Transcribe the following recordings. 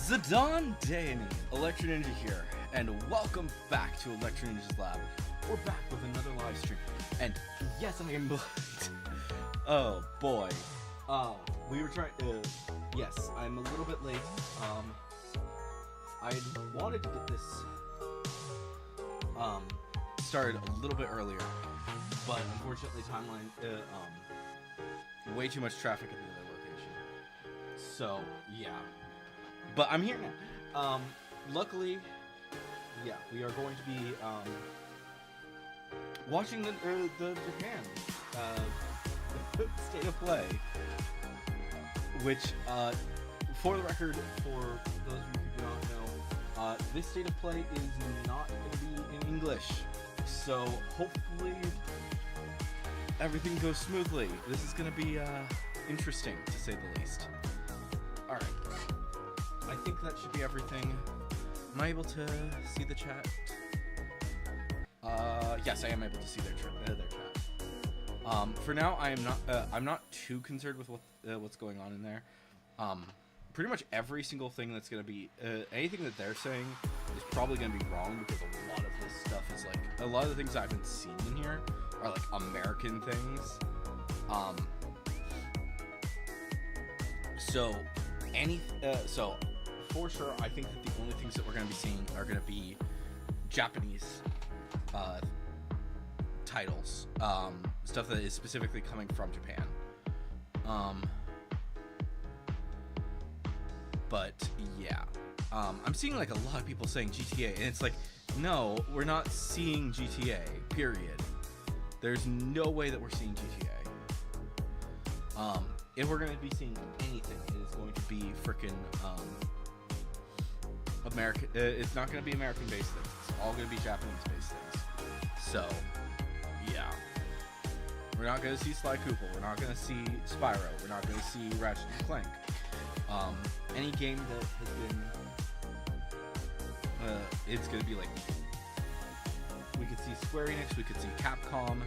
Zidane Danny, Electro Ninja here, and welcome back to Electro Ninja's Lab. We're back with another live stream, and yes, I am. Oh boy, we were trying. Yes, I'm a little bit late. I wanted to get this started a little bit earlier, but unfortunately, timeline way too much traffic at the other location. So yeah. But I'm here now. Luckily, yeah, we are going to be watching the Japan State of Play, which, for the record, for those of you who do not know, this State of Play is not going to be in English. So hopefully everything goes smoothly. This is going to be interesting, to say the least. All right. I think that should be everything. Am I able to see the chat? Yes, I am able to see their chat. For now, I'm not too concerned with what's going on in there. Pretty much every single thing that's gonna be anything that they're saying is probably gonna be wrong, because a lot of this stuff is like a lot of the things I haven't seen in here are like American things. So for sure, I think that the only things that we're going to be seeing are going to be Japanese titles, stuff that is specifically coming from Japan. But yeah, I'm seeing like a lot of people saying GTA, and it's like, no, we're not seeing GTA, period. There's no way that we're seeing GTA. If we're going to be seeing anything, it is going to be freaking American. It's not going to be American-based things. It's all going to be Japanese-based things. So, yeah. We're not going to see Sly Cooper. We're not going to see Spyro. We're not going to see Ratchet & Clank. Any game that has been... it's going to be like... We could see Square Enix. We could see Capcom.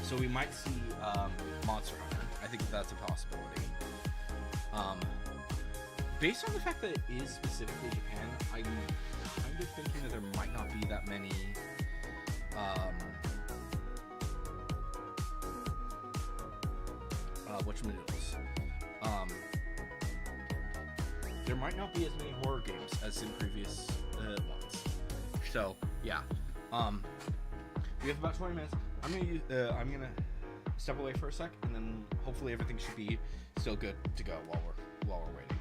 So we might see Monster Hunter. I think that's a possibility. Based on the fact that it is specifically Japan, I'm kind of thinking that there might not be that many whatchamadoodles. There might not be as many horror games as in previous ones. So yeah, we have about 20 minutes. I'm gonna step away for a sec, and then hopefully everything should be still good to go while we're waiting.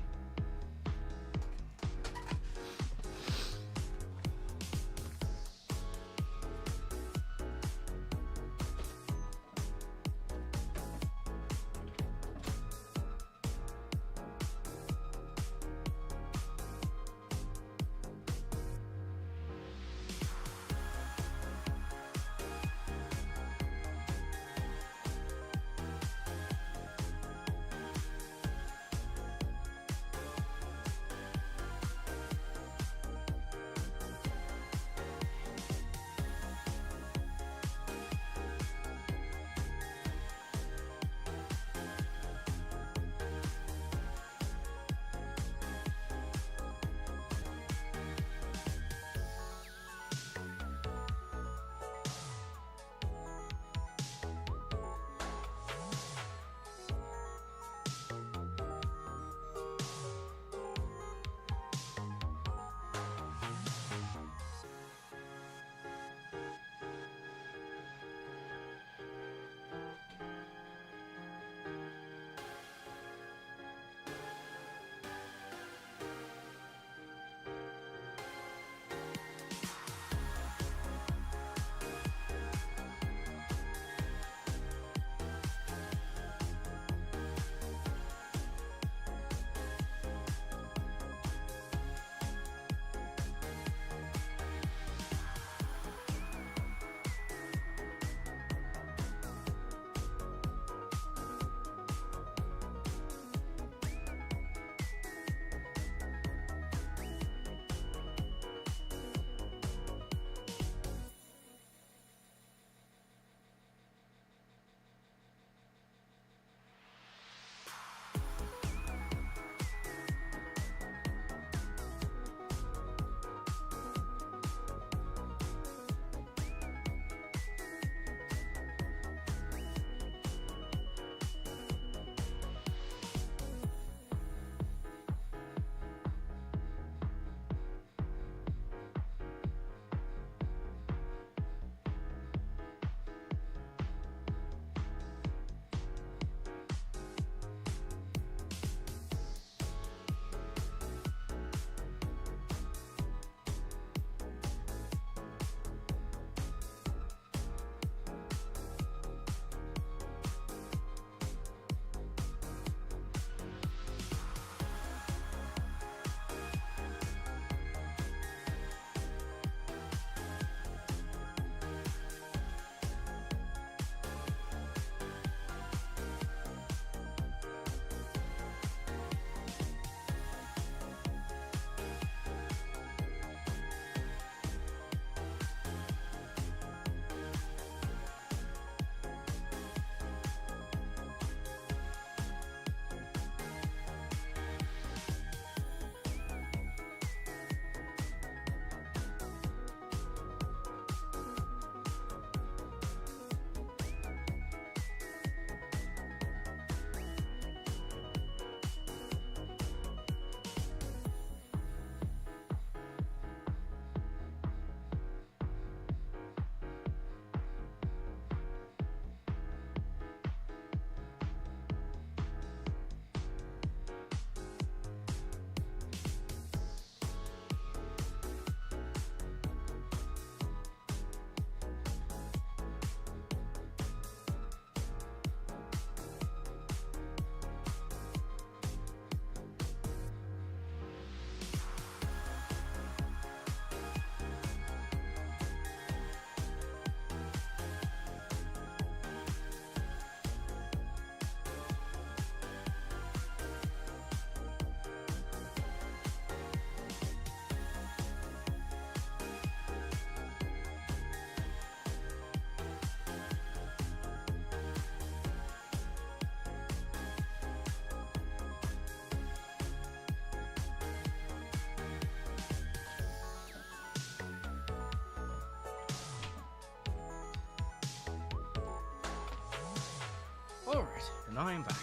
now I'm back.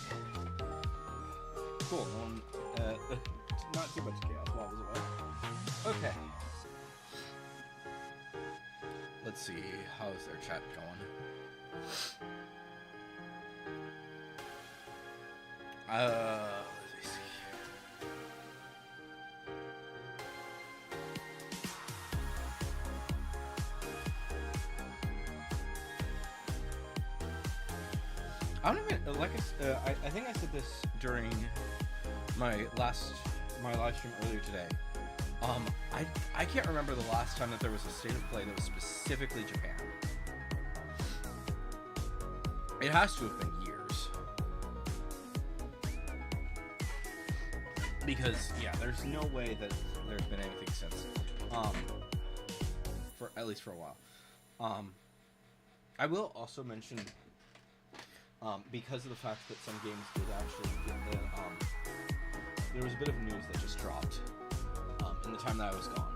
Cool. Not too much chaos while I was away. Okay. Let's see. How's their chat going? Let me see. I don't even like I think I said this during my live stream earlier today. I can't remember the last time that there was a state of play that was specifically Japan. It has to have been years. Because yeah, there's no way that there's been anything since. For at least for a while. I will also mention because of the fact that some games did actually get the there was a bit of news that just dropped in the time that I was gone.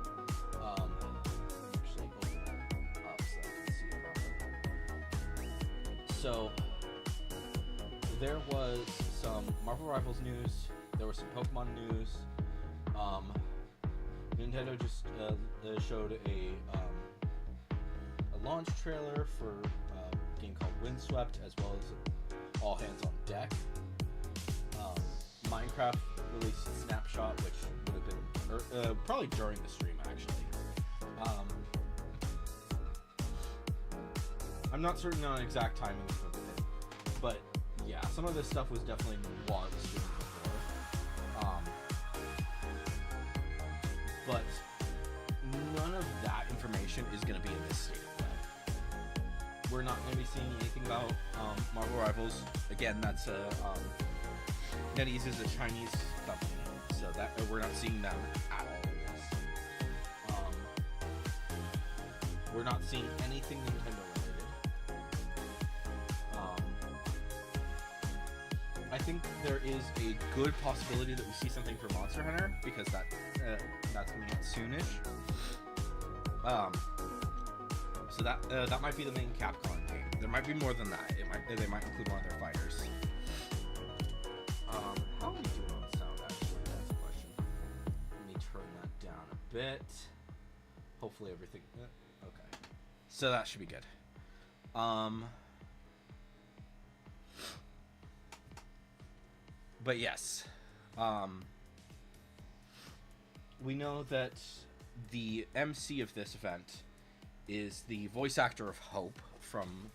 Actually open that up so I can see it properly. So there was some Marvel Rivals news. There was some Pokemon news. Nintendo just showed a launch trailer for a game called Windswept, as well as All Hands on Deck. Minecraft released a snapshot, which would have been probably during the stream, actually. I'm not certain on exact timing of everything, but yeah, some of this stuff was definitely while it was streamed before. But none of that information is going to be in this state of play. We're not going to be seeing anything about Marvel Rivals. Again, that's NetEase is a Chinese company, so that we're not seeing them at all in this. We're not seeing anything Nintendo related. I think there is a good possibility that we see something for Monster Hunter, because that's coming out soonish. So that might be the main Capcom game. There might be more than that. They might include one of their fighters. How are we doing on sound, actually? That's a question. Let me turn that down a bit. Hopefully everything... okay. So that should be good. But yes. We know that the MC of this event is the voice actor of Hope from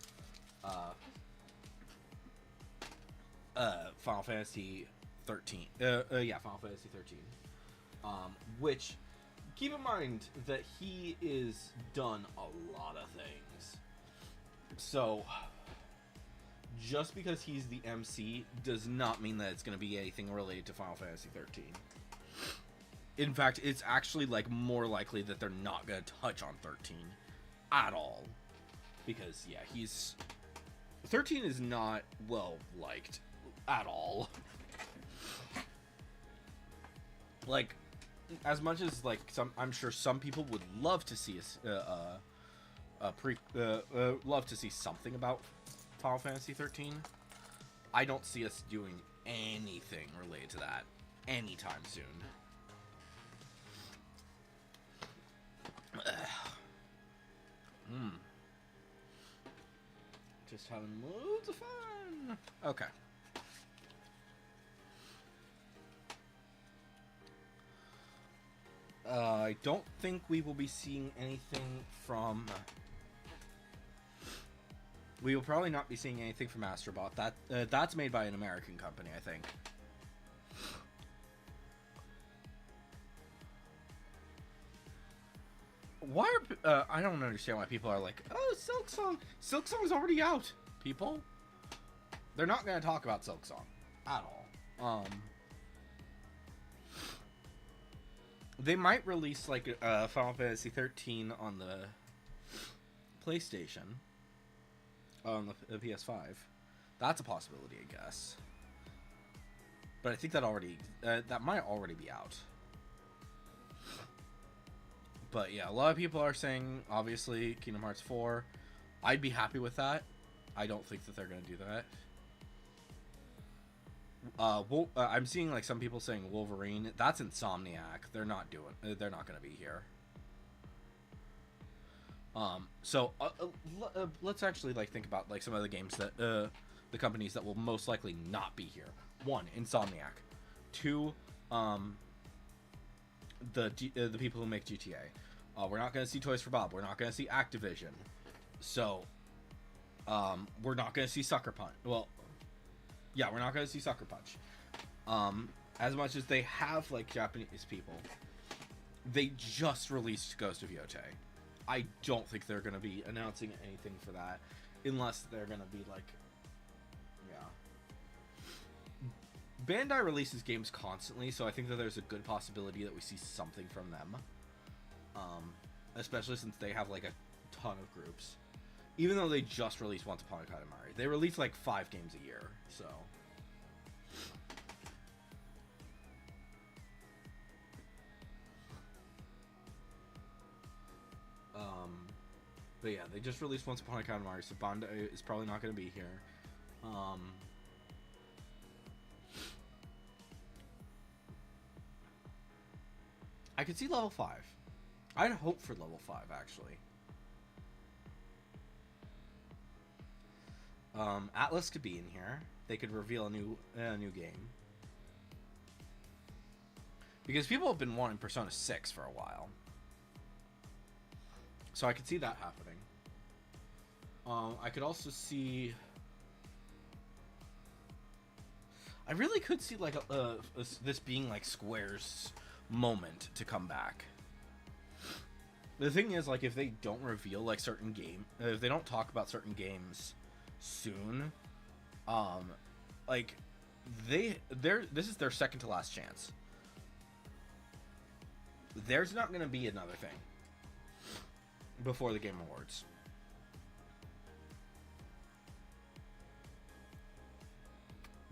Final Fantasy 13. Final Fantasy 13. Which, keep in mind that he is done a lot of things. So, just because he's the MC does not mean that it's going to be anything related to Final Fantasy 13. In fact, it's actually like more likely that they're not going to touch on 13 at all. Because, yeah, 13 is not well liked at all. Like, as much as like I'm sure some people would love to see love to see something about Final Fantasy 13. I don't see us doing anything related to that anytime soon. Just having loads of fun. Okay. I don't think we will be seeing anything from... We will probably not be seeing anything from Astrobot. That's made by an American company, I think. Why are... I don't understand why people are like, oh, Silksong. Silksong's already out, people. They're not going to talk about Silksong at all. They might release like Final Fantasy 13 on the PlayStation, on the PS5. That's a possibility, I guess. But I think that might already be out. But yeah, a lot of people are saying, obviously, Kingdom Hearts 4. I'd be happy with that. I don't think that they're going to do that. I'm seeing like some people saying Wolverine. That's Insomniac. They're not doing. They're not going to be here. Let's actually like think about like some of the games that the companies that will most likely not be here. One, Insomniac. Two, the people who make GTA. We're not going to see Toys for Bob. We're not going to see Activision. So, we're not going to see Sucker Punch. Well, yeah, we're not going to see Sucker Punch. As much as they have like Japanese people, they just released Ghost of Yotei. I don't think they're going to be announcing anything for that, unless they're going to be like, yeah. Bandai releases games constantly, so I think that there's a good possibility that we see something from them. Especially since they have like a ton of groups. Even though they just released Once Upon a Katamari, they release like 5 games a year, so. But yeah, they just released Once Upon a Katamari, so Bandai is probably not going to be here. I could see level 5. I'd hope for level 5, actually. Atlas could be in here. They could reveal a new game. Because people have been wanting Persona 6 for a while. So I could see that happening. I could also see... I really could see like this being like Square's moment to come back. The thing is, like, if they don't reveal like certain if they don't talk about certain games soon, like this is their second to last chance. There's not going to be another thing before the Game Awards.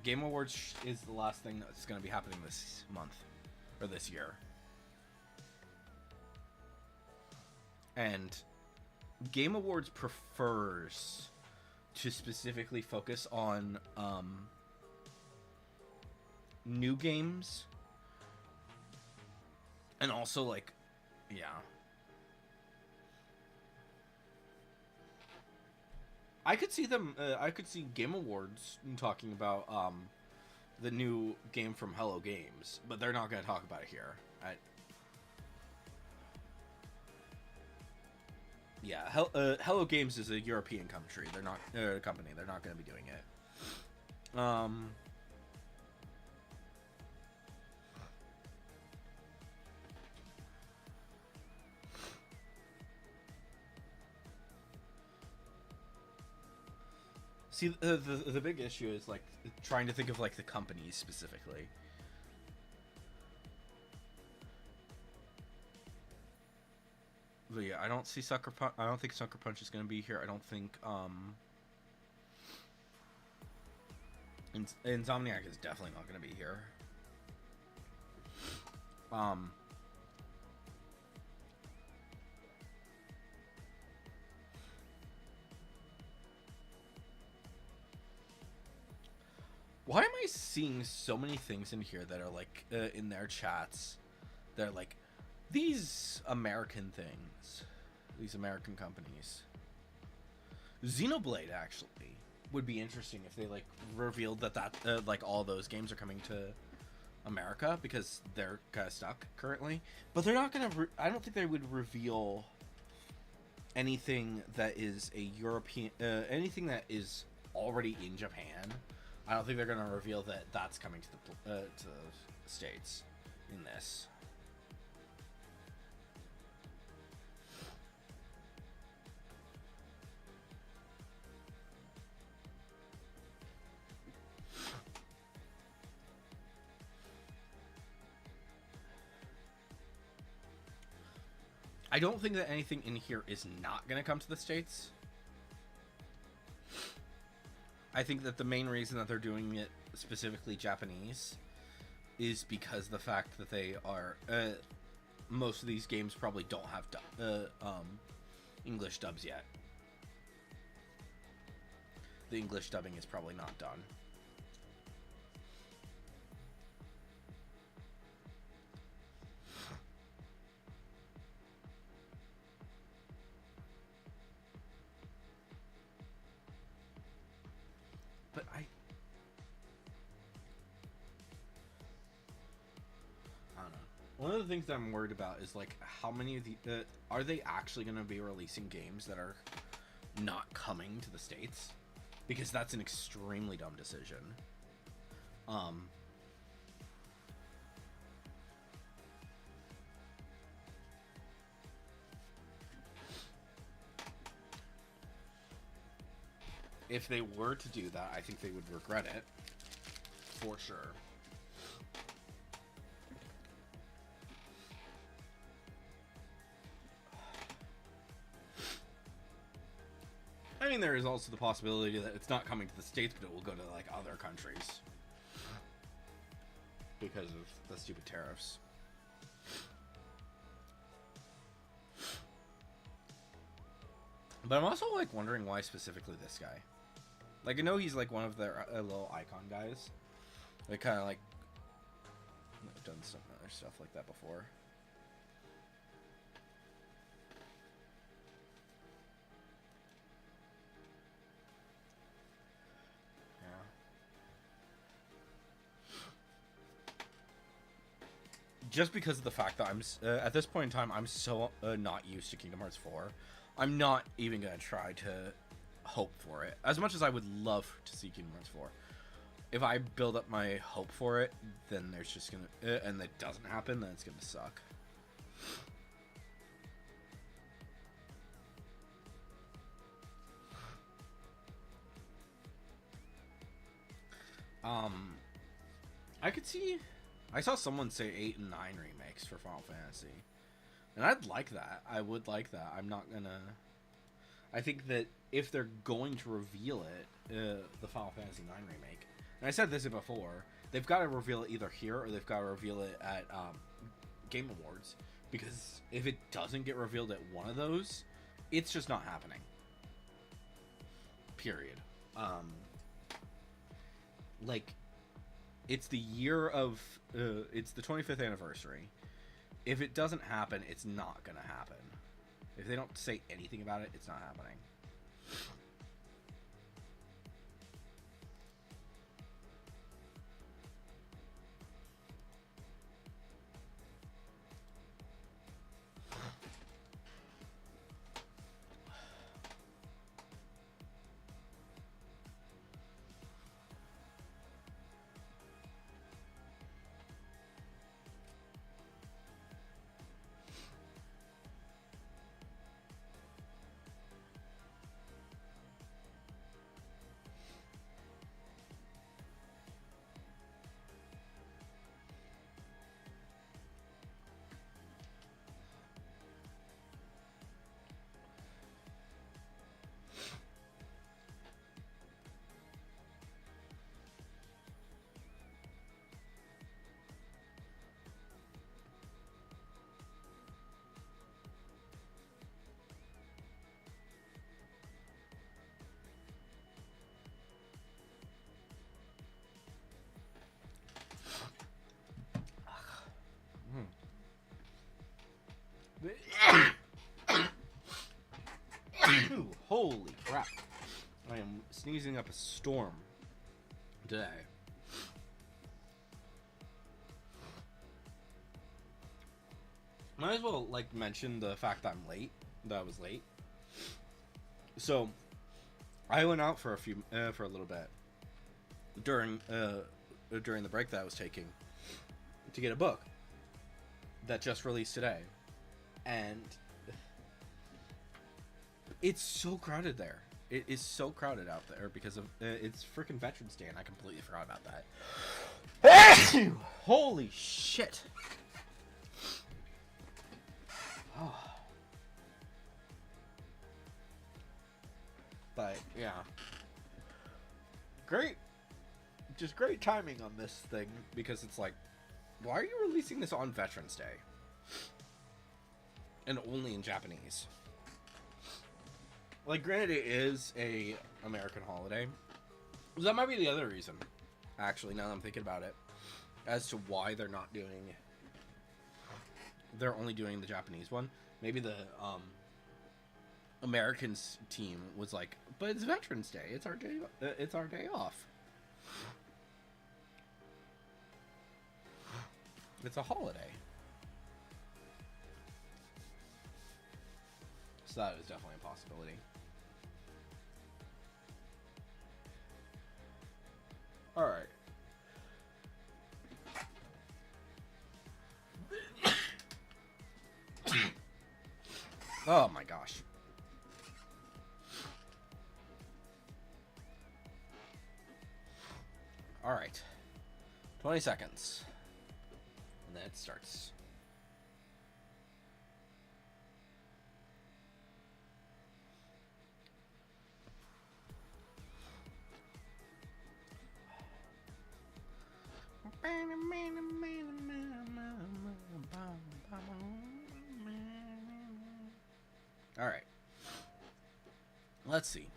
Game Awards is the last thing that's going to be happening this month or this year. And Game Awards prefers to specifically focus on new games and also like, yeah. I could see them. I could see Game Awards talking about the new game from Hello Games, but they're not going to talk about it here. Yeah, Hello Games is a European country. They're not a company. They're not going to be doing it. See, the big issue is like trying to think of like the companies specifically. But yeah, I don't see Sucker Punch. I don't think Sucker Punch is going to be here. I don't think Insomniac is definitely not going to be here. Why am I seeing so many things in here that are like in their chats? They're like these American things, these American companies. Xenoblade actually would be interesting if they like revealed that like all those games are coming to America, because they're kind of stuck currently. But they're not gonna. I don't think they would reveal anything that is a European, anything that is already in Japan. I don't think they're gonna reveal that that's coming to the States in this. I don't think that anything in here is not going to come to the States. I think that the main reason that they're doing it specifically Japanese is because the fact that they are... most of these games probably don't have English dubs yet. The English dubbing is probably not done. One of the things that I'm worried about is like how many of the are they actually going to be releasing games that are not coming to the States? Because that's an extremely dumb decision. If they were to do that, I think they would regret it for sure. I mean, there is also the possibility that it's not coming to the States, but it will go to like other countries because of the stupid tariffs. But I'm also like wondering why specifically this guy. Like, I know he's like one of their little icon guys. They kind of like done some other stuff like that before. Just because of the fact that I'm at this point in time, I'm so not used to Kingdom Hearts 4. I'm not even gonna try to hope for it as much as I would love to see Kingdom Hearts 4. If I build up my hope for it, then there's just gonna and that doesn't happen, then it's gonna suck. I could see. I saw someone say 8 and 9 remakes for Final Fantasy. And I'd like that. I would like that. I'm not gonna... I think that if they're going to reveal it, the Final Fantasy 9 remake, and I said this before, they've got to reveal it either here or they've got to reveal it at Game Awards. Because if it doesn't get revealed at one of those, it's just not happening. Period. Like... It's the year of, it's the 25th anniversary. If it doesn't happen, it's not going to happen. If they don't say anything about it, it's not happening. Holy crap. I am sneezing up a storm today. Might as well like mention the fact that I'm late. That I was late. So I went out for a little bit during the break that I was taking to get a book that just released today. And it's so crowded there. It is so crowded out there because of it's freaking Veterans Day, and I completely forgot about that. Holy shit! Oh. But yeah, great, just great timing on this thing because it's like, why are you releasing this on Veterans Day? And only in Japanese. Like, granted, it is a American holiday. That might be the other reason, actually, now that I'm thinking about it, as to why they're not doing... They're only doing the Japanese one. Maybe the Americans team was like, but it's Veterans Day. It's our day. It's our day off. It's a holiday. So that was definitely a possibility. All right. Oh my gosh. All right. 20 seconds. And then it starts. All right. Let's see.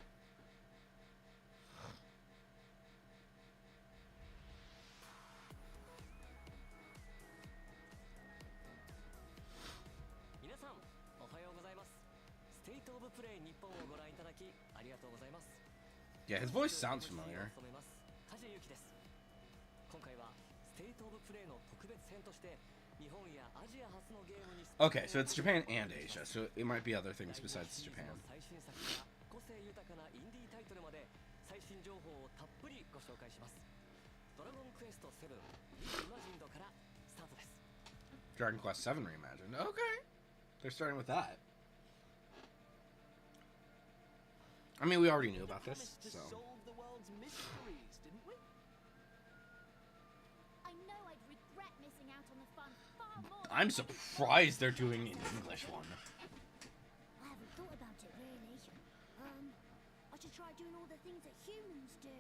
Yeah, his voice sounds familiar. Okay, so it's Japan and Asia, so it might be other things besides Japan. Dragon Quest VII Reimagined. Okay. They're starting with that. I mean, we already knew about this, so. I'm surprised they're doing an English one. I haven't thought about it really. I should try doing all the things that humans do.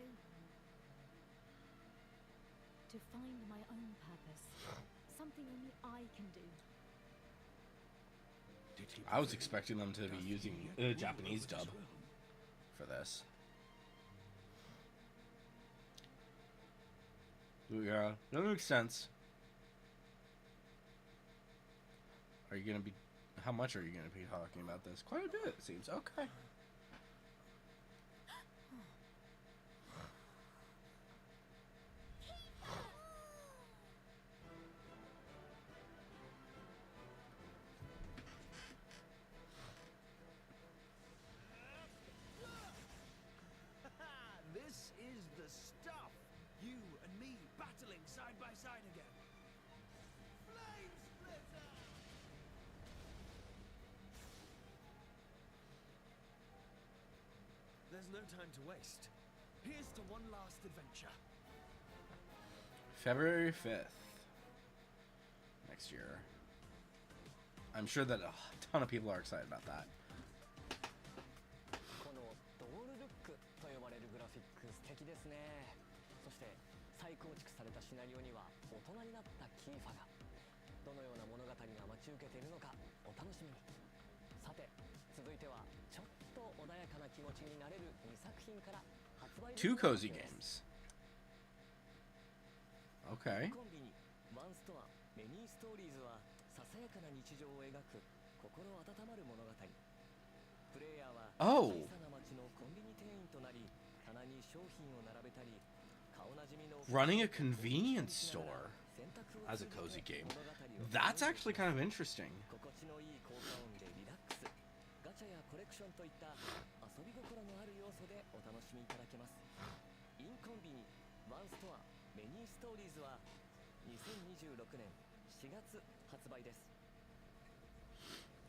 To find my own purpose. Something only I can do. I was expecting them to be using a Japanese dub for this. Yeah, that makes sense. Are you gonna be? How much are you gonna be talking about this? Quite a bit, it seems. Okay. This is the stuff. You and me battling side by side again. Flame splitter! There's no time to waste. Here's to one last adventure. February 5th. Next year. I'm sure that a ton of people are excited about that. Two cozy games. Okay. Oh. Running a convenience store as a cozy game. That's actually kind of interesting.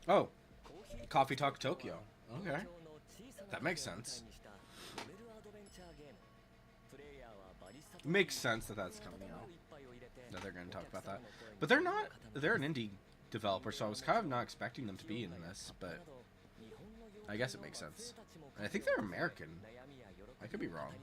Oh, Coffee Talk Tokyo. Okay, that makes sense. Makes sense that that's coming out. That they're going to talk about that, but they're not. They're an indie developer, so I was kind of not expecting them to be in this, but I guess it makes sense. And I think they're American. I could be wrong.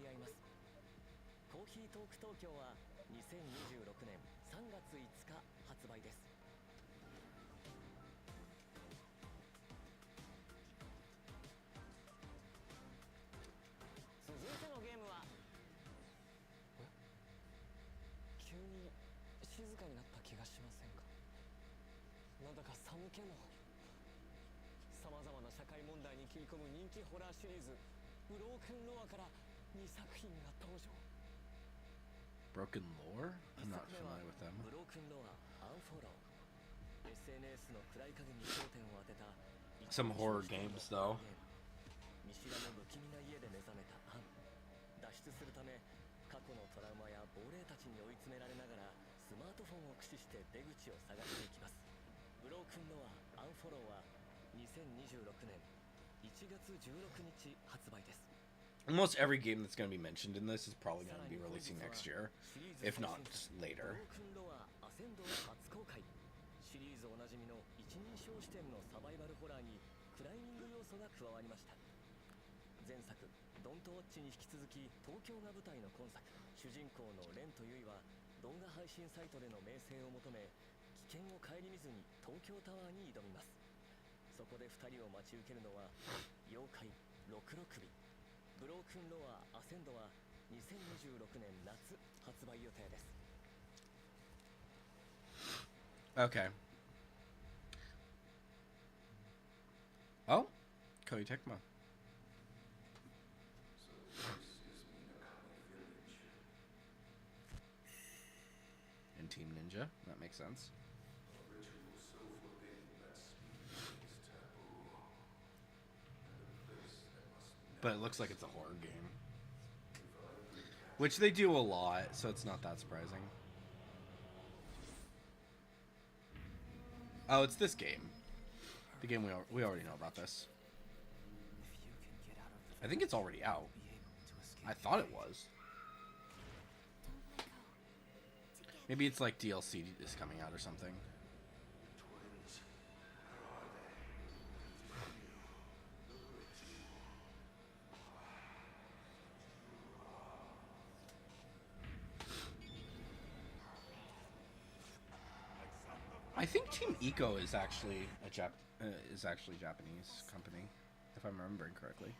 Broken Lore? I'm not familiar with them. some horror games though. 見知らぬ不気味な家で目覚めたアン。脱出するため過去のトラウマや亡霊たちに追い詰められながらスマートフォンを駆使して出口を探していきます。ブロークンロアアンフォローは2026年1月16日発売です。 Almost every game that's going to be mentioned in this is probably going to be releasing next year, if not later. ブロークンロアアセンドを初公開。シリーズおなじみの一人称視点のサバイバルホラーにクライミング要素が加わりました。前作ドントウォッチに引き続き東京が舞台の今作、主人公のレンとユイは動画配信サイトでの名声を求め危険を顧みずに東京タワーに挑みます。そこで2人を待ち受けるのは妖怪66尾。ブロークンロアアセンドは2026年夏発売予定です。 Okay. Oh, Koei Tecmo. And Team Ninja. That makes sense. But it looks like it's a horror game. Which they do a lot, so it's not that surprising. Oh, it's this game. The game we already know about this. I think it's already out. I thought it was. Don't let go. Together. Maybe it's like DLC is coming out or something. I think Team Eco is actually a Japanese company, if I'm remembering correctly.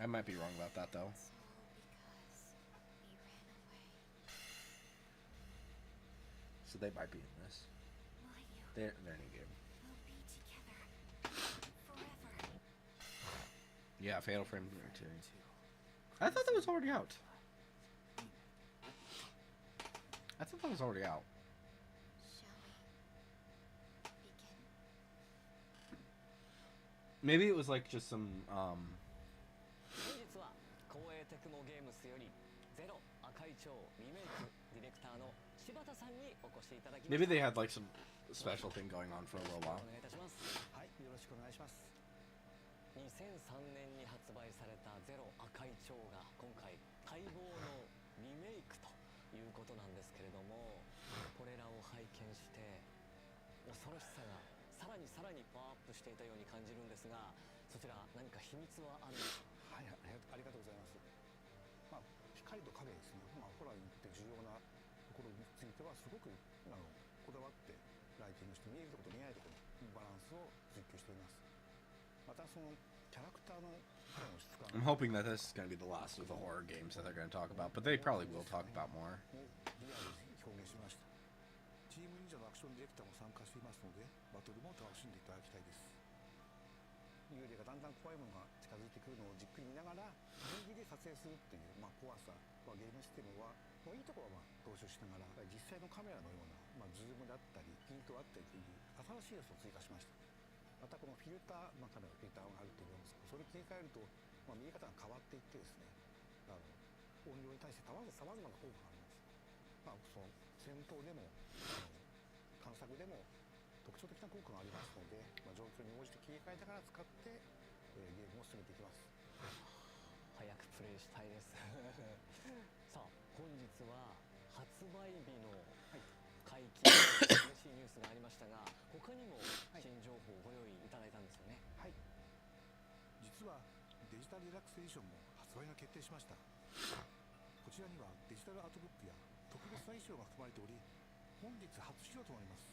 I might be wrong about that though. It's all because we ran away. So they might be in this. Ryu, They're new game. we'll be together. Forever. Yeah, Fatal Frame 2. I thought that was already out. I thought that was already out. Shall we begin? Maybe it was like just some 本日は光栄テクモゲームスよりゼロ赤い蝶リメイクディレクターの柴田さんにお越しいただきました。 maybe they had like some special thing going on for a little お while. 願いいたします。はい、よろしくお願いします。2003年に発売されたゼロ赤い蝶が今回待望のリメイクということなんですけれども、これらを拝見して恐ろしさがさらにパワーアップしていたように感じるんですが、そちら何か秘密はあるんでしょうか。はい、ありがとうございます。まあ、光と影ですね。まあ、ホラーにって重要なところについてはすごくこだわってライティングして見えるところと見えないところのバランスを追求しています。またそのキャラクターの彼の質感 I'm hoping that this is going to be the last of the horror games that they're going to talk about, but they probably will talk about more. をリアルに表現しました。チーム忍者のアクションディレクターも参加していますので、バトルも楽しんでいただきたいです。幽霊がだんだん怖いものが近づいてくるのをじっくり見ながらギリギリ撮影するっていう、怖さ、ゲームシステムはいいところは踏襲しながら実際のカメラのような、ズームだったりピントあったりという新しい要素を追加しました。またこのフィルター、カメラのフィルターがあると思うんですけど、それを切り替えると、見え方が変わっていってですね、音量に対してさまざまな効果があります。その戦闘でも探索でも特徴的な効果がありますので、状況に応じて切り替えながら使って、ゲームを進めていきます。早くプレイしたいですさあ本日は発売日の解禁の嬉しいニュースがありましたが、他にも新情報をご用意いただいたんですよね。はい、実はデジタルデラックスエディションも発売が決定しました。こちらにはデジタルアートブックや特別な衣装が含まれており、本日初披露となります。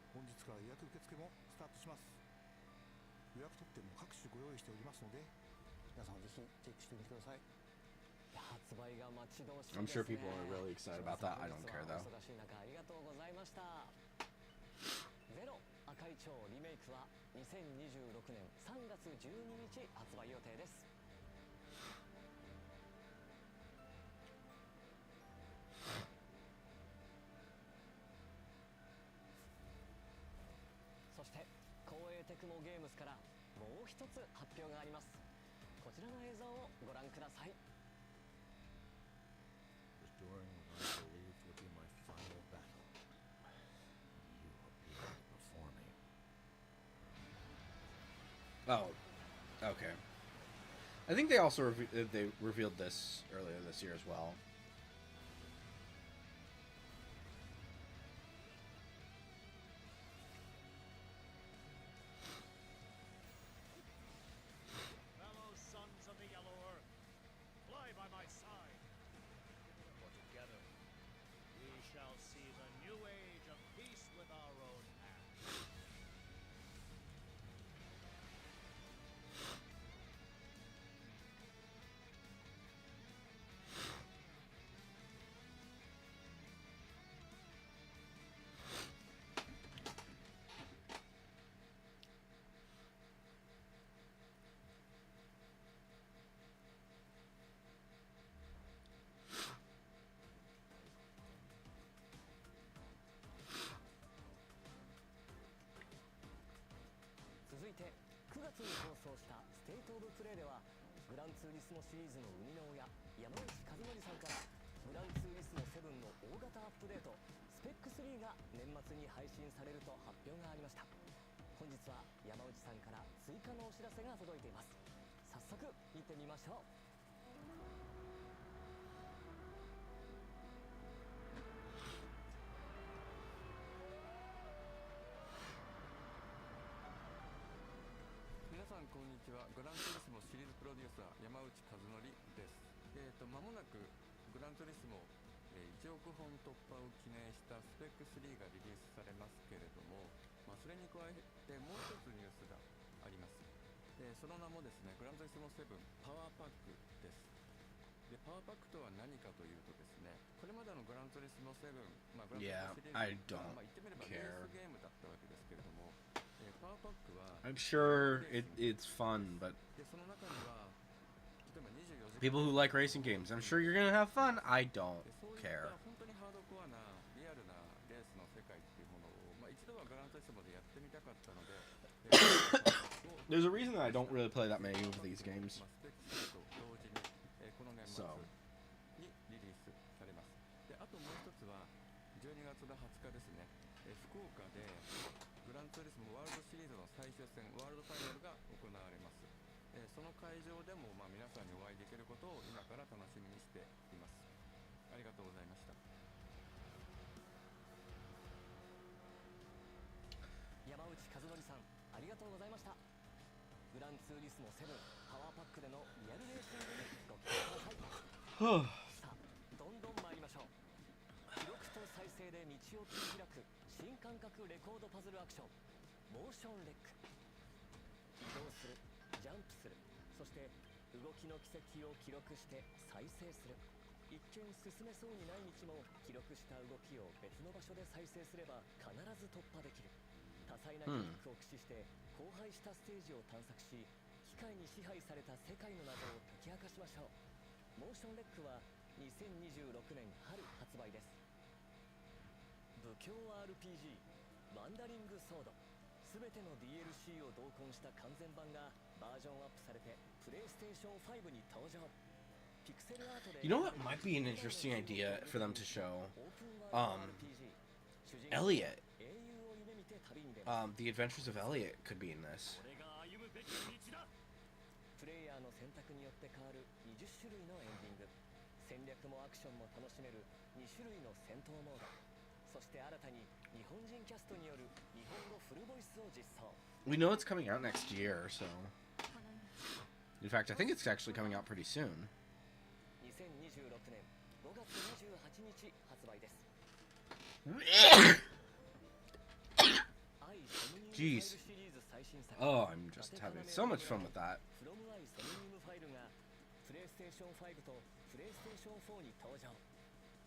本日から予約受付もスタートします。予約特典も各種ご用意しておりますので、皆さんぜひチェックしてみてください。発売が待ち遠しいですね。 I'm sure people are really excited about that. I don't care though. お忙しい中ありがとうございました。ゼロ赤い蝶リメイクは2026年3月12日発売予定です。そして光栄テククモゲームスからもう一つ発表があります。こちらの映像をご覧ください。 During what I believed would be my final battle, you appeared before me. Oh, okay. I think they also they revealed this earlier this year as well. Fellow sons of the Yellow Earth, fly by my side. For together, we shall see the new age of peace with our own hands. .9 月に放送したステートオブプレイではグランツーリスモシリーズの生みの親山内和則さんからグランツーリスモ7の大型アップデートスペック3が年末に配信されると発表がありました。本日は山内さんから追加のお知らせが届いています。早速見てみましょう。皆さんこんにちは。グランツーリスモシリーズプロデューサー山内和則です。間もなくグランツーリスモ、1億本突破を記念したスペック3がリリースされますけれども、それに加えてもう一つニュースがあります。その名もですね、グランツーリスモ7パワーパックです。でパワーパックとは何かというとですね、これまでのグランツーリスモ7、グランツーリスモシリーズ I don't 言ってみればレースゲームだったわけですけれども、パワーパックは I'm sure it's fun, but でその中には例えば24時間 people who like racing games, I'm sure you're gonna have fun. I don't でそういった care. 本当にハードコアなリアルなレースの世界っていうものを、一度はグランツーリスモでやってみたかったので、There's a reason that I don't really play that many of these games. スペック3と同時に、この年末 So にリリースされます。であともう一つは12月の20日ですね、福岡でグランツーリスモワールドシリーズの最終戦ワールドファイナルが行われます。その会場でも、皆さんにお会いできることを今から楽しみにしています。ありがとうございました。山内和則さんありがとうございました。グランツーリスモ7パワーパックでのリアルレーシングにご期待ください。さあどんどん参りましょう。記録と再生で道を切り開く新感覚レコードパズルアクションモーションレック。移動する、ジャンプする、そして動きの軌跡を記録して再生する。一見進めそうにない道も記録した動きを別の場所で再生すれば必ず突破できる。多彩なギミックを駆使して荒廃したステージを探索し、機械に支配された世界の謎を解き明かしましょう。モーションレックは2026年春発売です。武教 RPG ワンダリングソード、すべての DLC を同梱した完全版がバージョンアップされてプレイステーション5に登場。ピクセルアートで You know what might be an interesting idea for them to show? オープンワールド RPG、主人公 Elliot. 英雄を夢見て旅に出ます。 The Adventures of Elliot could be in this. これが歩むべき道だ。プレイヤーの選択によって変わる20種類のエンディング、戦略もアクションも楽しめる2種類の戦闘モード、そして新たに日本人キャストによる日本語フルボイスを実装。 We know it's coming out next year, so in fact, I think it's actually coming out pretty soon. 2026年5月28日発売です。Jeez. シリーズ最新作 Oh, I'm just having so much fun with that. From I Somnium ファイルがプレイステーション5とプレイステーション4に登場。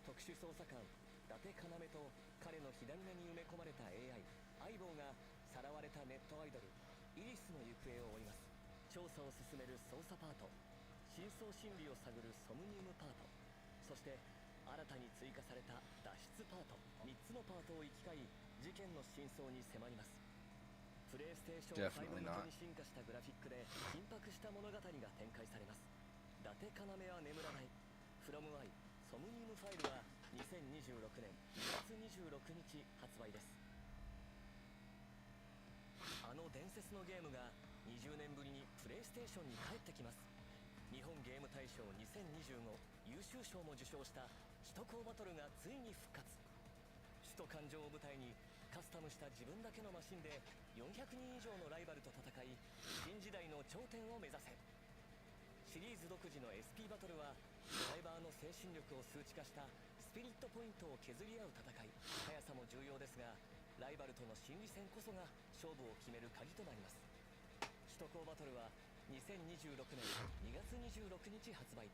特殊捜査官伊達要と彼の左目に埋め込まれた AI 相棒がさらわれたネットアイドルイリスの行方を追います。調査を進める捜査パート、真相心理を探るソムニウムパート、そして新たに追加された脱出パート、3つのパートを行き交い事件の真相に迫ります。プレイステーション Definitely 5 not. に進化したグラフィックで緊迫した物語が展開されます。伊達要は眠らない From I ソムニームファイルは2026年2月26日発売です。あの伝説のゲームが20年ぶりにプレイステーションに帰ってきます。日本ゲーム大賞2025優秀賞も受賞した首都高バトルがついに復活。首都環状を舞台にカスタムした自分だけのマシンで400人以上のライバルと戦い、新時代の頂点を目指せ。シリーズ独自の SP バトルはドライバーの精神力を数値化したスピリットポイントを削り合う戦い、速さも重要ですが、ライバルとの心理戦こそが勝負を決める鍵となります。首都高バトルは2026年2月26日発売。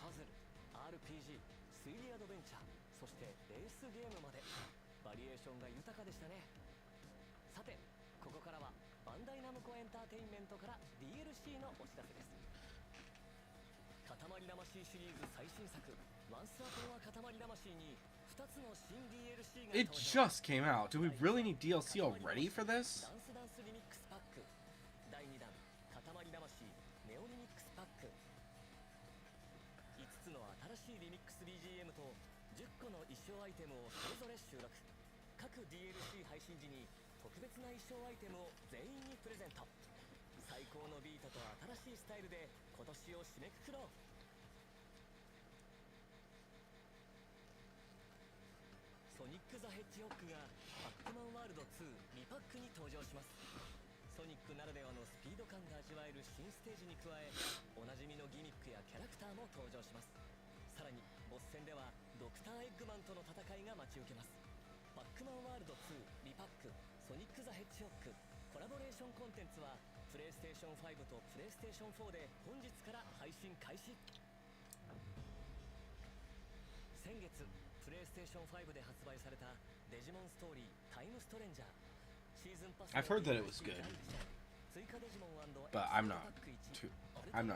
パズル、RPG、推理アドベンチャー、そしてレースゲームまでバリエーションが豊かでしたね。さて、ここからはバンダイナムコエンターテインメントから DLC のお知らせです。塊魂シリーズ最新作ワンスアポンは塊魂に2つの新 DLC が It just came out. Do we really need DLC already for this? ダンスダンスリミックスパック第2弾塊魂ネオリミックスパック、5つの新しいリミックス BGM と10個の衣装アイテムをそれぞれ収録。各 DLC 配信時に特別な衣装アイテムを全員にプレゼント。最高のビートと新しいスタイルで今年を締めくくろう。ソニック・ザ・ヘッジホッグがパックマンワールド2リパックに登場します。ソニックならではのスピード感が味わえる新ステージに加え、おなじみのギミックやキャラクターも登場します。さらにボス戦ではドクターエッグマンとの戦いが待ち受けます。パックマンワールド2リパックソニック・ザ・ヘッジホッグコラボレーションコンテンツはプレイステーション5とプレイステーション4で本日から配信開始。先月プレイステーション5で発売されたデジモンストーリータイムストレンジャーシーズンパス I've heard that it was good, 追加デジモン but I'm not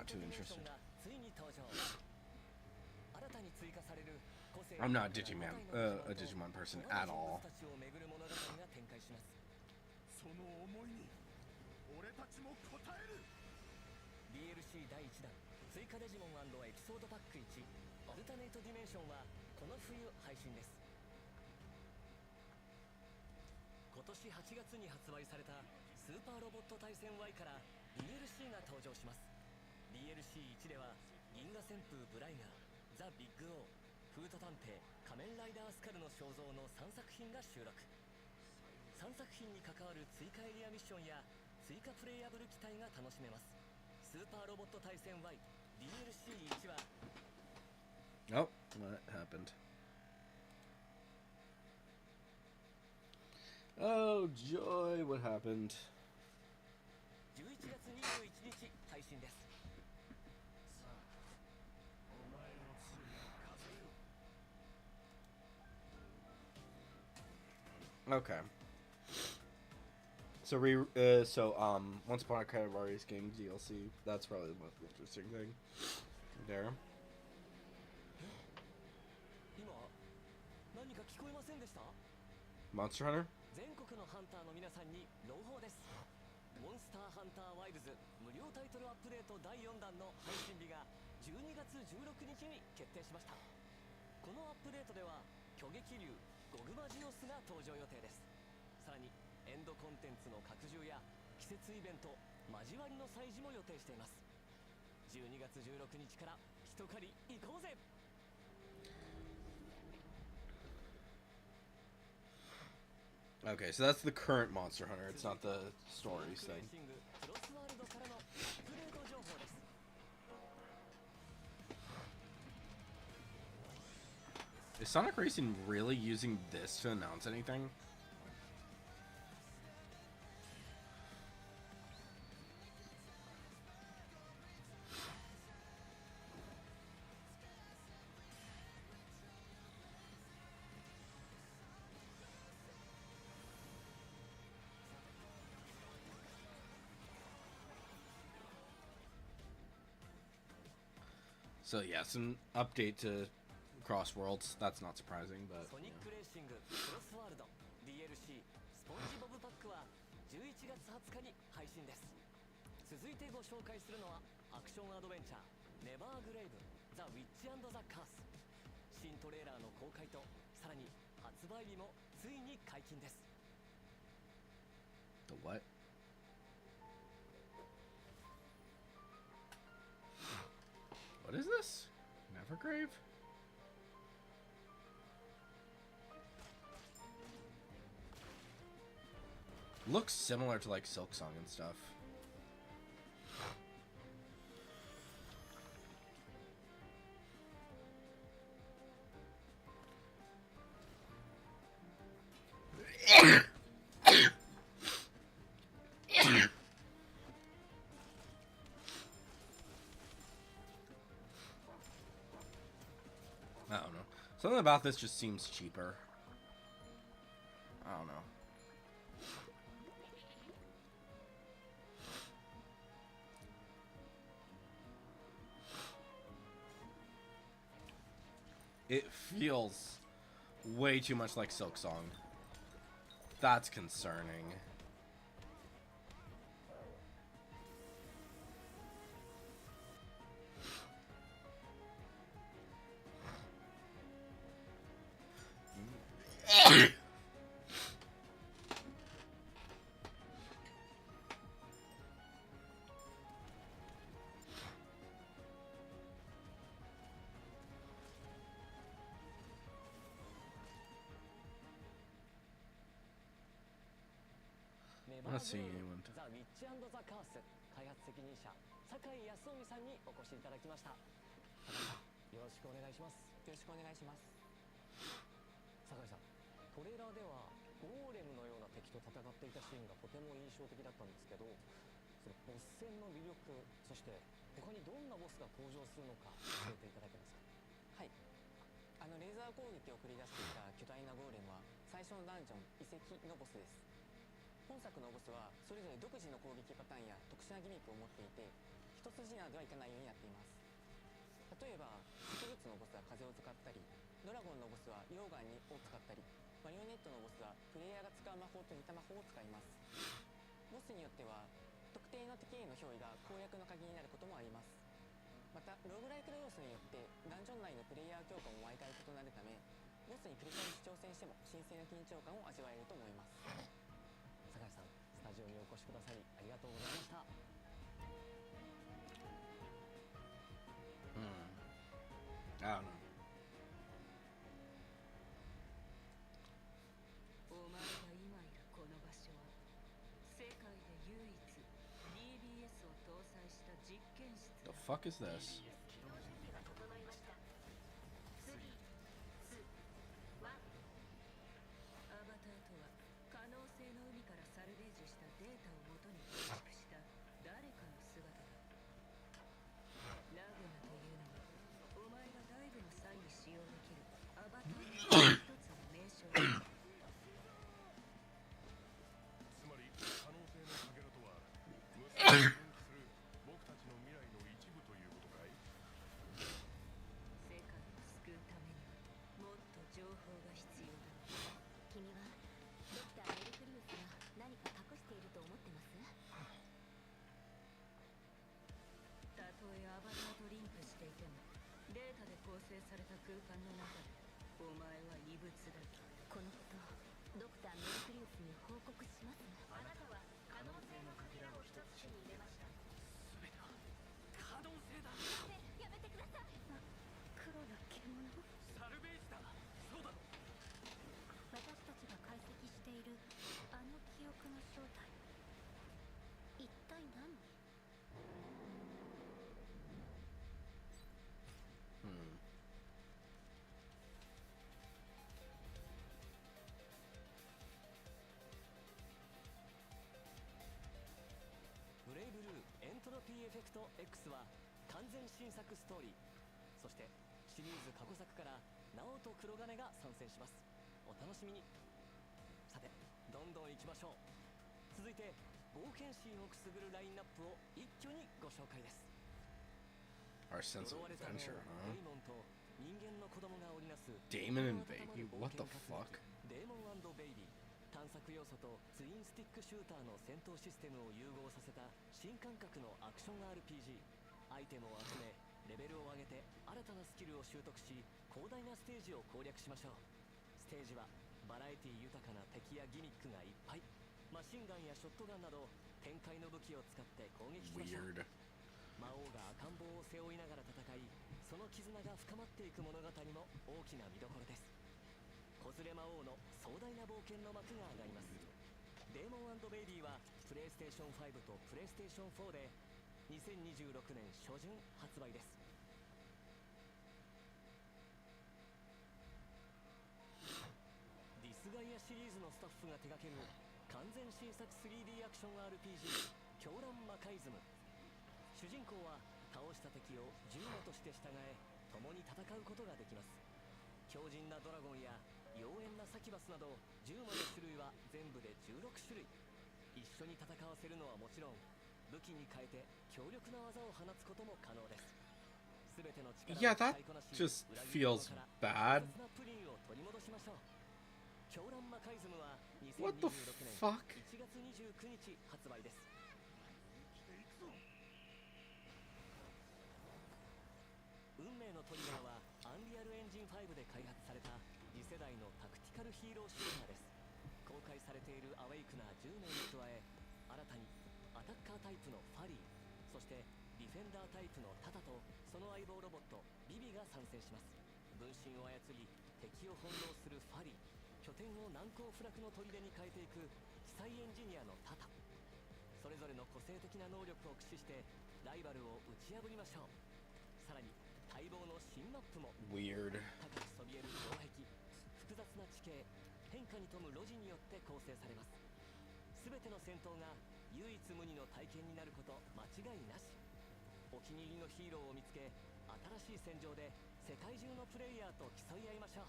too interested. がついに登場。新たに追加される個性 I'm not a Digimon person at all. たちを巡る物語が展開します。その思いに俺たちも応える。 DLC 第1弾追加デジモン&エピソードパック1アルタネイトディメンションはこの冬配信です。今年8月に発売されたスーパーロボット対戦 Y から DLC が登場します。 DLC1 では銀河旋風ブライガー、ザ・ビッグオー、フート探偵、仮面ライダースカルの肖像の3作品が収録。3作品に関わる追加エリアミッションや追加プレイヤブル機体が楽しめます。スーパーロボット対戦 Y DLC1 は Oh, what happened? Oh, joy, what happened? 11月21日配信です。 Okay. So Once Upon a Cadavarius game DLC. That's probably the most interesting thing. There. 今何か聞こえませんでした？ Monster Hunter? 全国のハンターの皆さんに朗報です。モンスターハンターワイルズ無料タイトルアップデート第4弾の配信日が12月16日に決定しました。このアップデートでは巨撃竜ゴグマジオスが登場予定です。さらにエンドコンテンツの拡充や季節イベント交わりの祭事も予定しています。12月16日から一狩り行こうぜ。 Okay, so that's the current Monster Hunter. It's not the stories thing. クロスワールドからのアップデート情報です。 Is Sonic Racing really using this to announce anything? So yes, an update to Cross Worlds. That's not surprising, but ソニックレーシングクロスワールド DLC スポンジボブパックは11月20日に配信です。続いてご紹介するのはアクションアドベンチャーネバーグレイブザ・ウィッチ&ザ・カース。新トレーラーの公開とさらに発売日もついに解禁です。 the what? What is this? Nevergrave? Looks similar to like Silksong and stuff. I don't know. Something about this just seems cheaper. I don't know. It feels way too much like Silksong. That's concerning. Let's see anyone. ザ・ウィッチ&ザ・カース開発責任者酒井康臣さんにお越しいただきました。酒井さん、よろしくお願いします。よろしくお願いします。酒井さん、トレーラーではゴーレムのような敵と戦っていたシーンがとても印象的だったんですけど、それボス戦の魅力、そして他にどんなボスが登場するのか教えていただけますか。はい、レーザー攻撃を繰り出していた巨大なゴーレムは最初のダンジョン遺跡のボスです。本作のボスはそれぞれ独自の攻撃パターンや特殊なギミックを持っていて一筋縄ではいかないようになっています。例えば植物のボスは風を使ったり、ドラゴンのボスは溶岩を使ったり、マリオネットのボスはプレイヤーが使う魔法と似た魔法を使います。ボスによっては特定の敵への憑依が攻略の鍵になることもあります。またローグライクの要素によってダンジョン内のプレイヤー強化も毎回異なるため、ボスに繰り返し挑戦しても新鮮な緊張感を味わえると思います。酒井さん、スタジオにお越しくださりありがとうございました。I don't know. お前が今いるこの場所は世界で唯一 DBS を搭載した実験室 The fuck is this? アバターとは可能性の海からサルベージしたデータをもとに構築した誰かの姿だ。ラグナというのはお前がダイブの際に使用できるアバターの一つの名称だ。つまり可能性のかけらとは無数に分岐する僕たちの未来の一部ということかい？世界を救うためにはもっと情報が必要だ。君はドクター・メルクリウスが何か隠していると思ってます？たとえアバターとリンクしていてもデータで構成された空間の中でお前は異物だ。このことドクター・メルクリウスに報告します。あなたは可能性のかけらを一つ手に入れました。全ては可能性だ。やめてください。黒な獣。サルベージだ。そうだろ。私たちが解析しているあの記憶の正体、一体何？ ブレイブルーエントロピーエフェクト X は完全新作ストーリー、そしてシリーズ過去作からナオと黒金が参戦します。お楽しみに。さてどんどん行きましょう。続いて冒険心をくすぐるラインナップを一挙にご紹介です。Our sense of 呪われたの adventure, デ huh? イモンと人間の子供が織りなす Damon and 心温 Baby? まる What the 冒険活 fuck? デーモン&ベイビー探索要素とツインスティックシューターの戦闘システムを融合させた新感覚のアクション RPG。 アイテムを集めレベルを上げて新たなスキルを習得し広大なステージを攻略しましょう。ステージはバラエティ豊かな敵やギミックがいっぱい。マシンガンやショットガンなど展開の武器を使って攻撃しましょう。 Weird. 魔王が赤ん坊を背負いながら戦いその絆が深まっていく物語も大きな見どころです。子連れ魔王の壮大な冒険の幕が上がります。デーモン&ベイビーはプレイステーション5とプレイステーション4で2026年初旬発売です。ディスガイアシリーズのスタッフが手掛ける完全新作 3D アクション RPG 狂乱魔界ズム。主人公は倒した敵を獣魔として従え共に戦うことができます。強靭なドラゴンや妖艶なサキバスなど獣魔の種類は全部で16種類。一緒に戦わせるのはもちろん武器に変えて強力な技を放つことも可能です。全ての力を Yeah, that 使いこなし just 裏切り者 feels から bad. 特別なプリンを取り戻しましょう。狂乱魔界ズムは What the 2026年 fuck? 1月29日発売です。運命のトリガーはアンリアルエンジン5で開発された次世代のタクティカルヒーローシューターです。公開されているアウェイクナー10名に加え新たにアタッカータイプのファリー、そしてディフェンダータイプのタタとその相棒ロボットビビが参戦します。分身を操り敵を翻弄するファリー、拠点を難攻不落の砦に変えていく奇才エンジニアのタタ。それぞれの個性的な能力を駆使してライバルを打ち破りましょう。さらに待望の新マップも Weird. 高くそびえる城壁、複雑な地形、変化に富む路地によって構成されます。全ての戦闘が唯一無二の体験になること間違いなし。お気に入りのヒーローを見つけ新しい戦場で世界中のプレイヤーと競い合いましょう。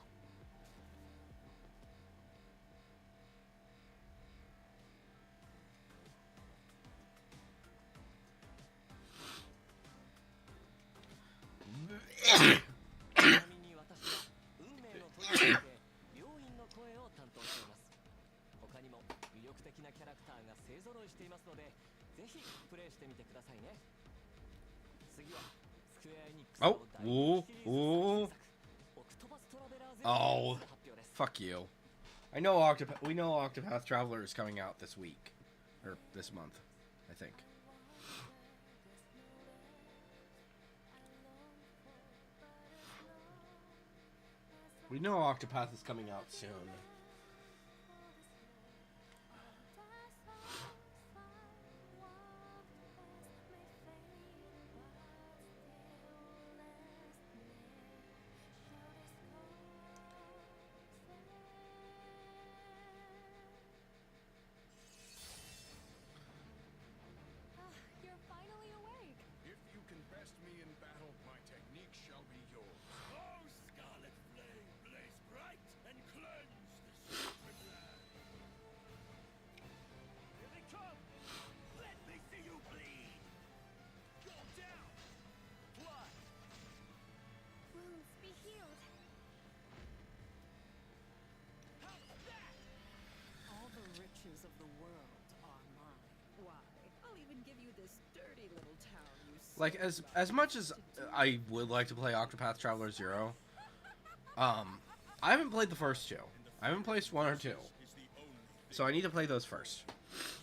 ちなみに私は運命のトリガーで病院の声を担当しています。他にも魅力的なキャラクターが勢ぞろいしていますのでぜひプレイしてみてくださいね。次はスクエアエニックスの大人気シリーズ最新作オクトパストラベラーズ Oh. の発表です。 Fuck you. We know Octopath Traveler is coming out this week. Or this month, I think. We know Octopath is coming out soon. You're finally awake. If you can best me in battle, my technique shall be yours. Oh, scarlet flame, blaze bright and cleanse the sacred land. Here they come! Let me see you bleed! Go down! Fly! Wounds be healed. How's that? All the riches of the world are mine. Why, I'll even give you this dirty little town you Like as much as I would like to play Octopath Traveler 0, I haven't played the first two. I haven't played 1 or 2. Is the only So I need to play those first.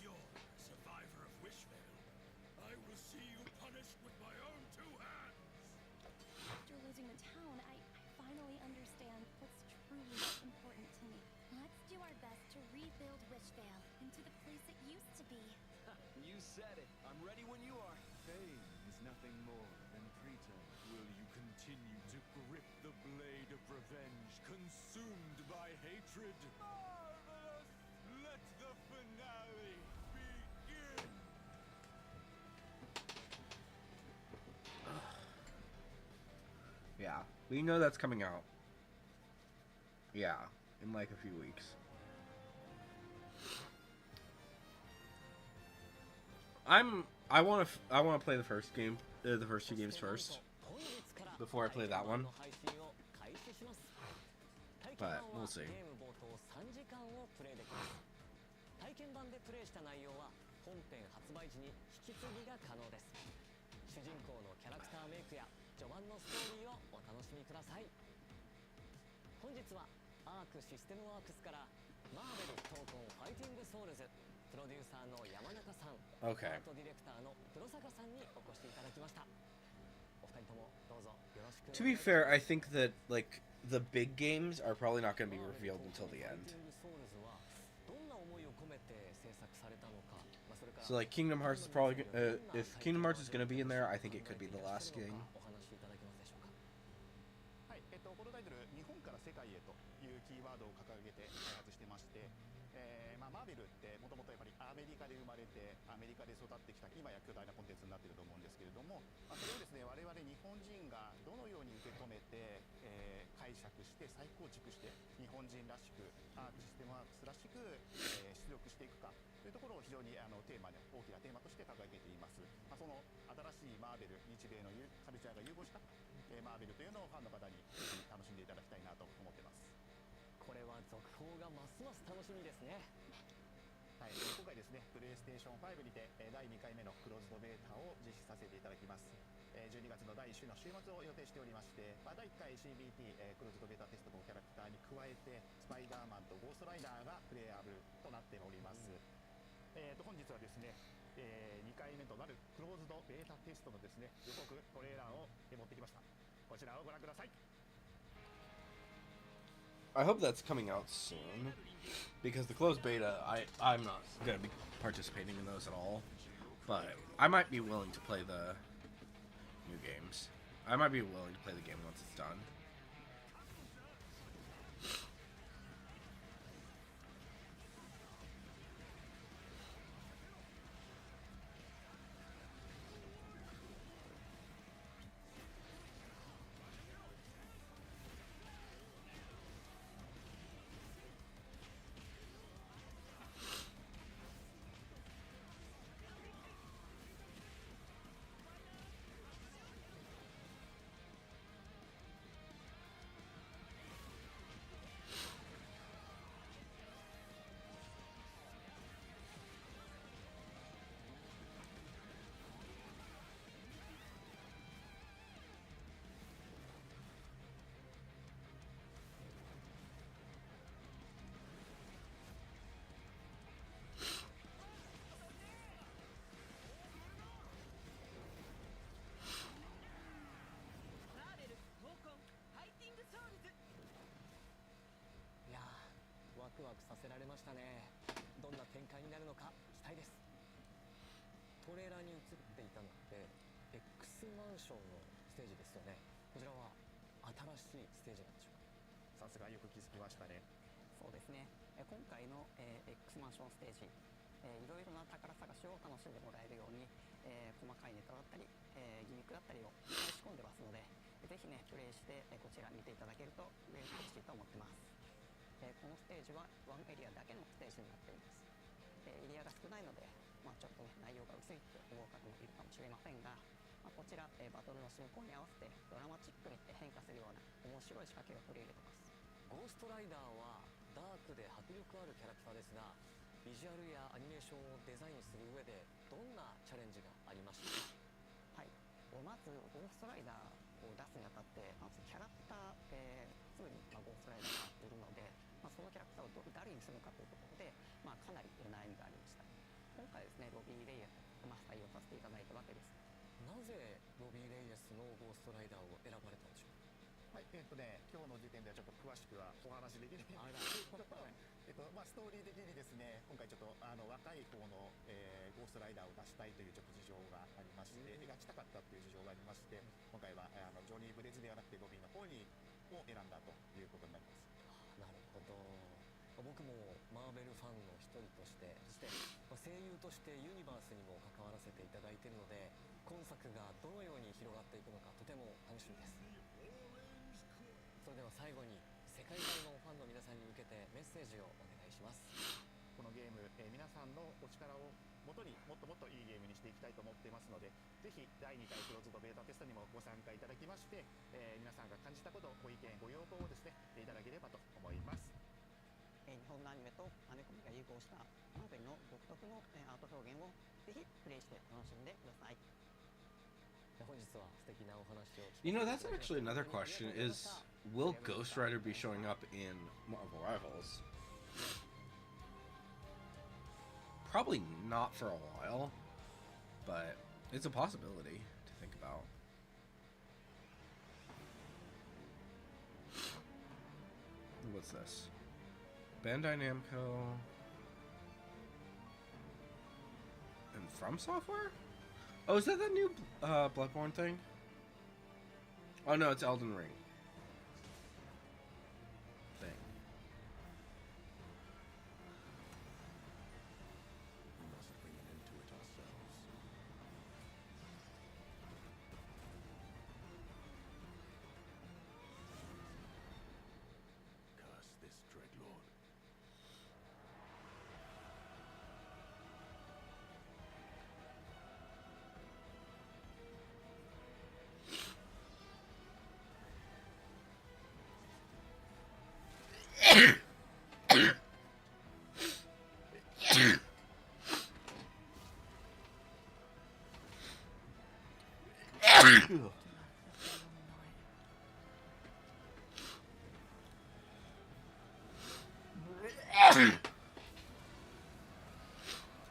You're a survivor of Wishvale. I will see you punished with my own two hands. After losing the town, I finally understand what's truly important to me. Let's do our best to rebuild Wishvale into the place it used to be. You said it. I'm ready when you are. Fame is nothing more than pretense. Will you continue to grip the blade of revenge, consumed by hatred? Marvelous! Let the finale begin! Yeah, we know that's coming out. Yeah, in like a few weeks. I want to play the first game, the first two games first. before I play that one. 配信を開始します。体験 But 版は we'll see. ゲーム冒頭3時間をプレイできます。体験版でプレイした内容は本編発売時に引き継ぎが可能です。主人公のキャラクターメイクや序盤のストーリーをお楽しみください。本日はアークシステムワークスからマーベル闘魂ファイティングソウルズプロデューサーの山中さん、 Okay. アートディレクターの黒坂さんにお越しいただきました。お二人ともどうぞよろしく。 To be fair, I think that like the big games are probably not going to be revealed until the end. So like Kingdom Hearts is probably if Kingdom Hearts is going to be in there, I think it could be the last game. はい、このタイトル、日本から世界へというキーワードを掲げて開発してまして、マーベルってもともとやっぱりアメリカで生まれてアメリカで育ってきた今や巨大なコンテンツになっていると思うんですけれども、それをですね我々日本人がどのように受け止めて、解釈して再構築して日本人らしくアークシステムワークスらしく、出力していくかというところを非常にテーマで大きなテーマとして掲げています。その新しいマーベル、日米のカルチャーが融合した、マーベルというのをファンの方にぜひ楽しんでいただきたいなと思ってます。これは続報がますます楽しみですね。はい、今回ですね、プレイステーション5にて第2回目のクローズドベータを実施させていただきます。12月の第1週の週末を予定しておりまして、第1回 CBT、クローズドベータテストのキャラクターに加えてスパイダーマンとゴーストライダーがプレイアブルとなっております。本日はですね、2回目となるクローズドベータテストのですね予告トレーラーを持ってきました。こちらをご覧ください。I hope that's coming out soon, because the closed beta, I'm not going to be participating in those at all, but I might be willing to play the new games. I might be willing to play the game once it's done.ワクワクさせられましたね。どんな展開になるのか期待です。トレーラーに映っていたのって X マンションのステージですよね。こちらは新しいステージなんでしょうか。さすがよく気づきましたね。そうですね、今回の、X マンションステージ、いろいろな宝探しを楽しんでもらえるように、細かいネタだったり、ギミックだったりを仕込んでますので、ぜひねプレイして、こちら見ていただけると嬉しいと思ってます。このステージはワンエリアだけのステージになっています。エリアが少ないので、ちょっと、内容が薄いと思う方もいるかもしれませんが、こちら、バトルの進行に合わせてドラマチックに変化するような面白い仕掛けを取り入れてます。ゴーストライダーはダークで迫力あるキャラクターですが、ビジュアルやアニメーションをデザインする上でどんなチャレンジがありましたか？はい、まずゴーストライダーを出すにあたって、まずキャラクター、すぐに、ゴーストライダーがいるので、そのキャラクターを誰にするのかというところで、かなり悩みがありました。今回ですね、ロビー・レイエスを採用させていただいたわけです。なぜロビー・レイエスのゴーストライダーを選ばれたんでしょうか？はい、今日の時点ではちょっと詳しくはお話できないんですけど、ストーリー的にですね、今回ちょっと若い方の、ゴーストライダーを出したいというちょっと事情がありまして、描きたかったという事情がありまして、今回はジョニー・ブレズではなくてロビーの方を選んだということになります。なるほど。僕もマーベルファンの一人として、そして声優としてユニバースにも関わらせていただいているので、今作がどのように広がっていくのかとても楽しみです。それでは最後に世界中のファンの皆さんに向けてメッセージをお願いします。このゲーム、皆さんのお力を元にもっともっといいゲームにしていきたいと思っていますので、ぜひ第2回クローズドベータテストにもご参加いただきまして、皆さんが感じたこと、ご意見ご要望をですねいただければと思います。日本のアニメとアメコミが融合したマーベルの独特のアート表現をぜひプレイして楽しんでください。本日は素敵なお話を You know, that's actually another question: is will Ghost Rider be showing up in Marvel Rivals? Probably not for a while, but it's a possibility to think about. What's this? Bandai Namco and From Software? Oh, is that the new Bloodborne thing? Oh no, it's Elden Ring. Thing. We must bring an end to it ourselves. Curse this Dreadlord.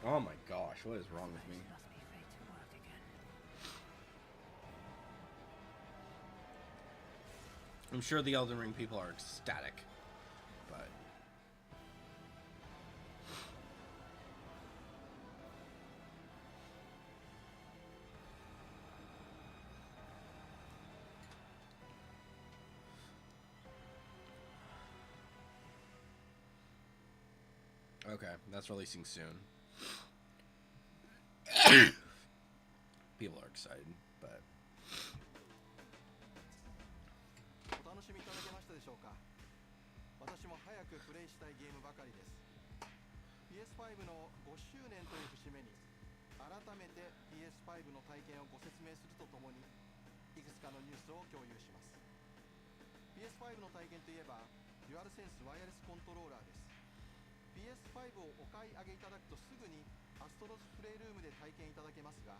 Oh my gosh, what is wrong with me? I'm sure the Elden Ring people are ecstatic, but okay, that's releasing soon. People are excited, but お楽しみいただけましたでしょうか。私も早くプレイしたいゲームばかりです。 PS5 の5周年という節目に改めて PS5 の体験をご説明するとともにいくつかのニュースを共有します。 PS5 の体験といえばデュアルセンスワイヤレスコントローラーです。 PS5 をお買い上げいただくとすぐにアストロズプレイルームで体験いただけますが、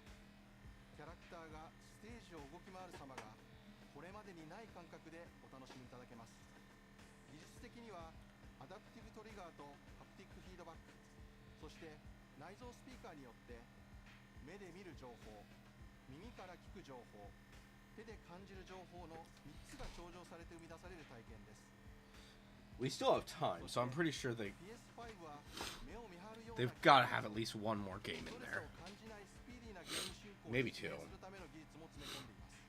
キャラクターがステージを動き回る様がこれまでにない感覚でお楽しみいただけます。技術的にはアダプティブトリガーとハプティックフィードバック、そして内蔵スピーカーによって目で見る情報、耳から聞く情報、手で感じる情報の3つが調整されて生み出される体験です。 we still have time, so I'm pretty sure PS5 は目を見張るような they've got to have at least one more game in ストレス there. を感じないスピーディーなゲーム進行を Maybe 実 two. 現するための技術も詰め込んでいます。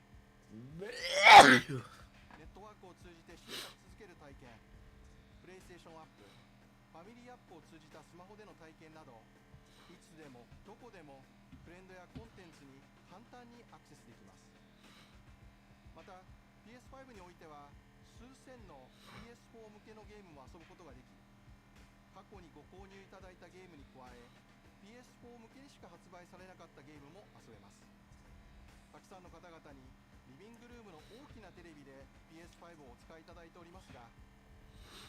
ネットワークを通じて進化し続ける体験、プレイステーションアップ、ファミリーアップを通じたスマホでの体験など、いつでもどこでもトレンドやコンテンツに簡単にアクセスできます。また PS5 においては数千の PS4 向けのゲームも遊ぶことができ、過去にご購入いただいたゲームに加え PS4 向けにしか発売されなかったゲームも遊べます。たくさんの方々にリビングルームの大きなテレビで PS5 をお使いいただいておりますが、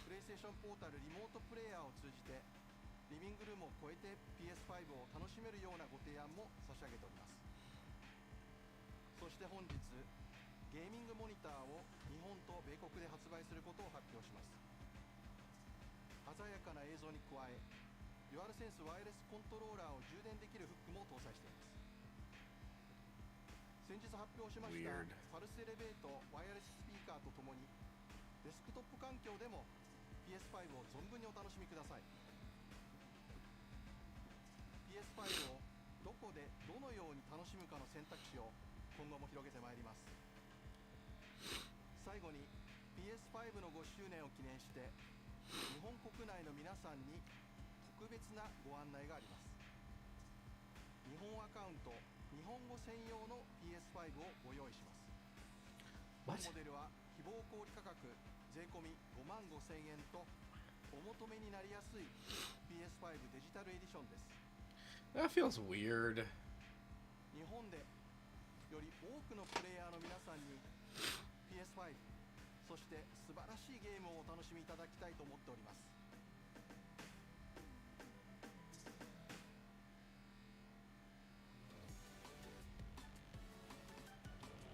プレイステーションポータルリモートプレイヤーを通じてリビングルームを超えて PS5 を楽しめるようなご提案も差し上げております。そして本日ゲーミングモニターを日本と米国で発売することを発表します。鮮やかな映像に加えデュアルセンスワイヤレスコントローラーを充電できるフックも搭載しています。先日発表しましたパルスエレベートワイヤレススピーカーとともにデスクトップ環境でも PS5 を存分にお楽しみください。 PS5 をどこでどのように楽しむかの選択肢を今後も広げてまいります。最後に PS5 の5周年を記念して日本国内の皆さんに特別なご案内があります。日本アカウント日本語専用の PS5 をご用意します。本モデルは希望小売価格税込み55,000円とお求めになりやすい PS5 デジタルエディションです。That feels weird. 日本でより多くのプレイヤーの皆さんに PS5 そして素晴らしいゲームをお楽しみいただきたいと思っております。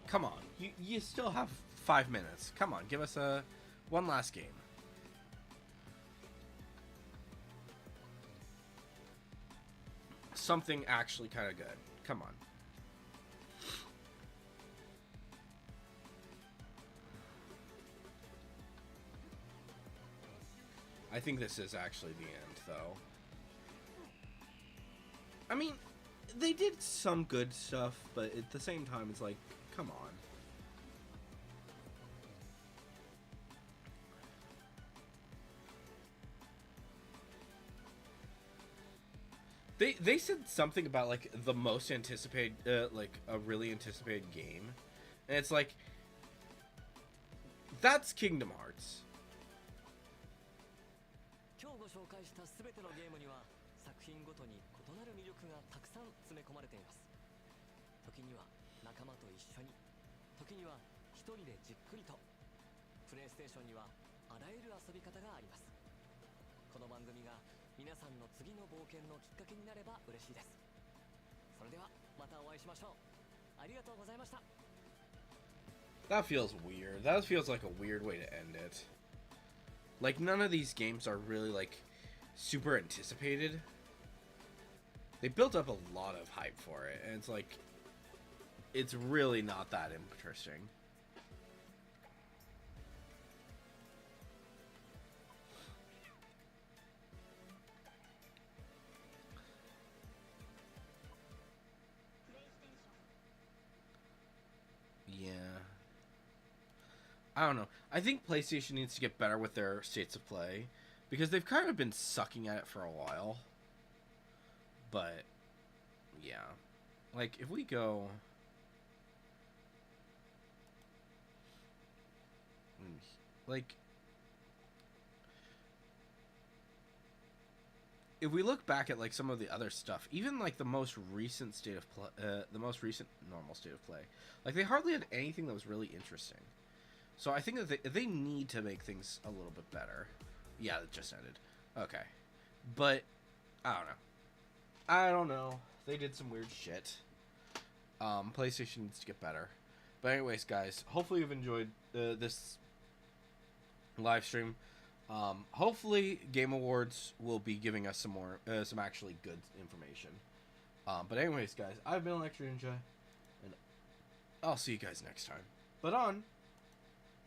Come on, you still have 5 minutes. Come on, give us one last game. Something actually kind of good. Come on. I think this is actually the end, though. I mean, they did some good stuff, but at the same time, it's like, come on. They said something about, like, the most anticipated, like, a really anticipated game. And it's like, that's Kingdom Hearts. 今日ご紹介したすべてのゲームには作品ごとに異なる魅力がたくさん詰め込まれています。時には仲間と一緒に、時には一人でじっくりと。プレイステーションにはあらゆる遊び方があります。この番組が皆さんの次の冒険のきっかけになれば嬉しいです。それではまたお会いしましょう。ありがとうございました。 That feels weird. That feels like a weird way to end it. Like, none of these games are really, like, super anticipated. They built up a lot of hype for it, and it's like, it's really not that interesting. Yeah. I don't know. I think PlayStation needs to get better with their states of play, because they've kind of been sucking at it for a while. But, yeah. Like, if we go... Like... If we look back at, like, some of the other stuff, even, like, the most recent state of play... the most recent normal state of play, like, they hardly had anything that was really interesting. So I think that they need to make things a little bit better. Yeah, it just ended. Okay. But, I don't know. They did some weird shit. PlayStation needs to get better. But anyways, guys, hopefully you've enjoyed this live stream. Hopefully Game Awards will be giving us some more, some actually good information. But anyways, guys, I've been Electro Ninja, and I'll see you guys next time. But on...